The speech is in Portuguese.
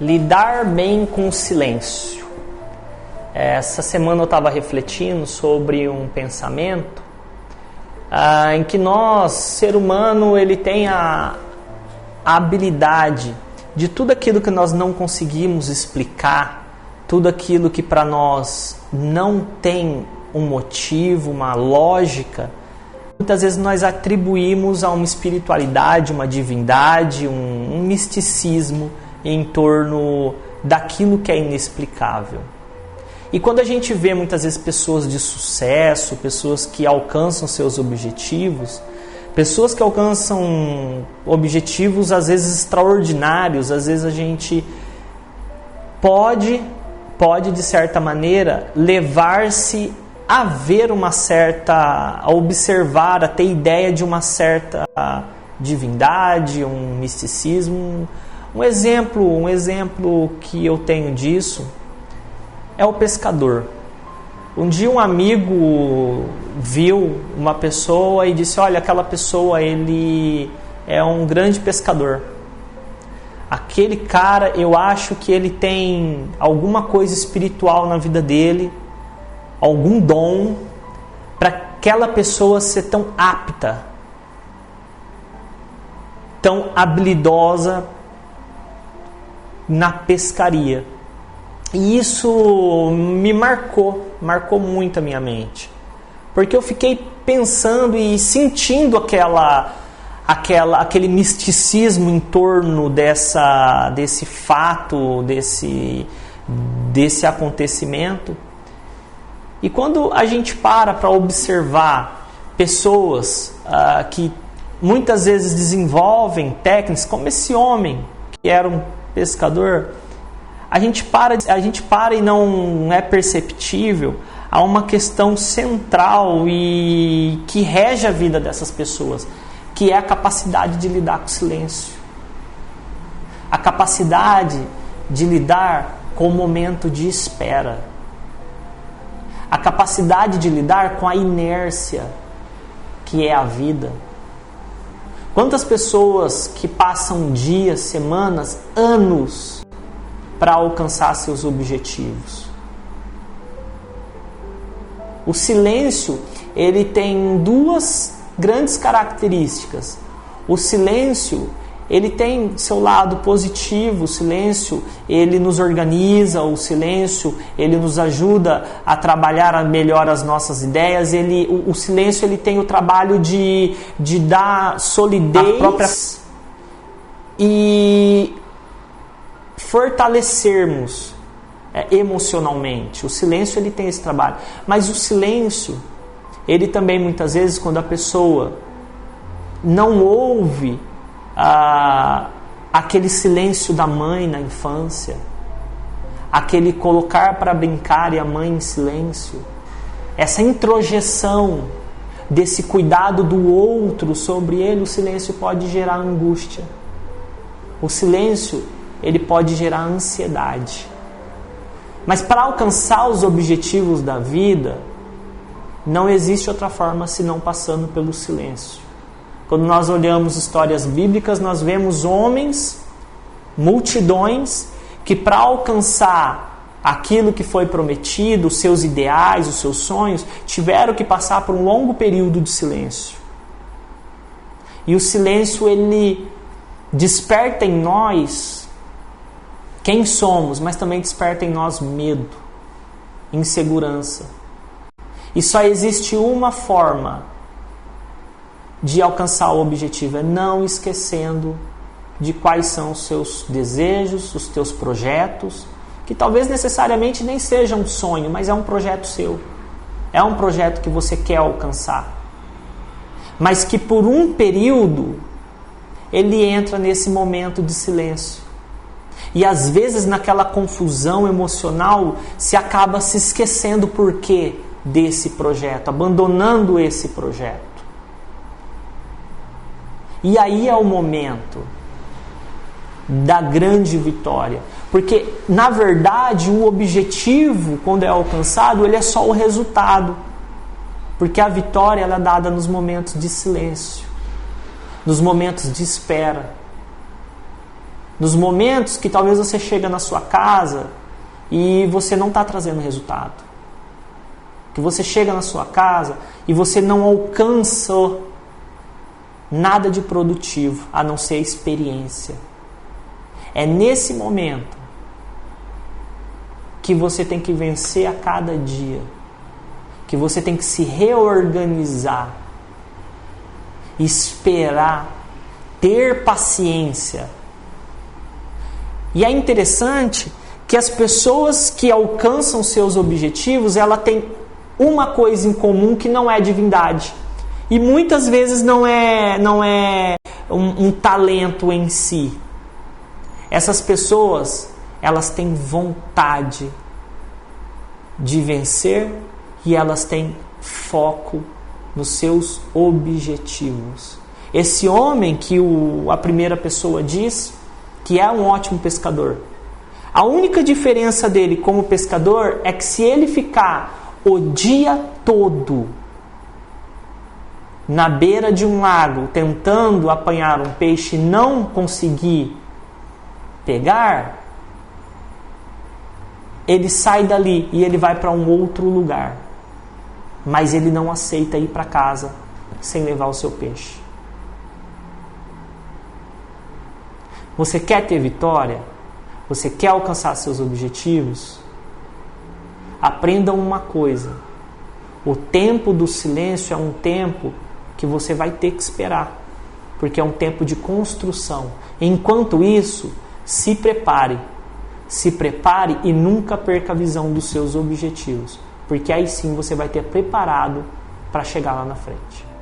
Lidar bem com o silêncio. Essa semana eu estava refletindo sobre um pensamento em que nós, ser humano, ele tem a habilidade de tudo aquilo que nós não conseguimos explicar, tudo aquilo que para nós não tem um motivo, uma lógica, muitas vezes nós atribuímos a uma espiritualidade, uma divindade, um misticismo em torno daquilo que é inexplicável. E quando a gente vê muitas vezes pessoas de sucesso, pessoas que alcançam seus objetivos, pessoas que alcançam objetivos às vezes extraordinários, às vezes a gente pode de certa maneira levar-se a ver a observar, a ter ideia de uma certa divindade, um misticismo. Um exemplo que eu tenho disso é o pescador. Um dia um amigo viu uma pessoa e disse: olha, aquela pessoa, ele é um grande pescador. Aquele cara, eu acho que ele tem alguma coisa espiritual na vida dele, algum dom, para aquela pessoa ser tão apta, tão habilidosa na pescaria. E isso me marcou muito a minha mente, porque eu fiquei pensando e sentindo aquele misticismo em torno desse fato, desse acontecimento. E quando a gente para observar pessoas que muitas vezes desenvolvem técnicas, como esse homem que era um pescador, a gente para e não é perceptível a uma questão central e que rege a vida dessas pessoas, que é a capacidade de lidar com o silêncio, a capacidade de lidar com o momento de espera, a capacidade de lidar com a inércia que é a vida. Quantas pessoas que passam dias, semanas, anos para alcançar seus objetivos? O silêncio, ele tem duas grandes características. O silêncio, ele tem seu lado positivo. O silêncio, ele nos organiza. O silêncio, ele nos ajuda a trabalhar melhor as nossas ideias. O silêncio, ele tem o trabalho de dar solidez própria e fortalecermos emocionalmente. O silêncio, ele tem esse trabalho. Mas o silêncio, ele também muitas vezes, quando a pessoa não ouve aquele silêncio da mãe na infância, aquele colocar para brincar e a mãe em silêncio, essa introjeção desse cuidado do outro sobre ele, o silêncio pode gerar angústia. O silêncio, ele pode gerar ansiedade. Mas para alcançar os objetivos da vida, não existe outra forma senão passando pelo silêncio. Quando nós olhamos histórias bíblicas, nós vemos homens, multidões, que para alcançar aquilo que foi prometido, os seus ideais, os seus sonhos, tiveram que passar por um longo período de silêncio. E o silêncio, ele desperta em nós quem somos, mas também desperta em nós medo, insegurança. E só existe uma forma de alcançar o objetivo, é não esquecendo de quais são os seus desejos, os teus projetos, que talvez necessariamente nem seja um sonho, mas é um projeto seu. É um projeto que você quer alcançar. Mas que por um período ele entra nesse momento de silêncio. E às vezes naquela confusão emocional se acaba se esquecendo o porquê desse projeto, abandonando esse projeto. E aí é o momento da grande vitória. Porque, na verdade, o objetivo, quando é alcançado, ele é só o resultado. Porque a vitória, ela é dada nos momentos de silêncio, nos momentos de espera. Nos momentos que talvez você chega na sua casa e você não está trazendo resultado. Que você chega na sua casa e você não alcança nada de produtivo, a não ser a experiência. É nesse momento que você tem que vencer a cada dia. Que você tem que se reorganizar. Esperar. Ter paciência. E é interessante que as pessoas que alcançam seus objetivos, ela tem uma coisa em comum que não é divindade. E muitas vezes não é um talento em si. Essas pessoas, elas têm vontade de vencer e elas têm foco nos seus objetivos. Esse homem que a primeira pessoa diz que é um ótimo pescador. A única diferença dele como pescador é que se ele ficar o dia todo na beira de um lago tentando apanhar um peixe e não conseguir pegar, ele sai dali e ele vai para um outro lugar. Mas ele não aceita ir para casa sem levar o seu peixe. Você quer ter vitória? Você quer alcançar seus objetivos? Aprendam uma coisa. O tempo do silêncio é um tempo que você vai ter que esperar. Porque é um tempo de construção. Enquanto isso, se prepare. Se prepare e nunca perca a visão dos seus objetivos. Porque aí sim você vai ter preparado para chegar lá na frente.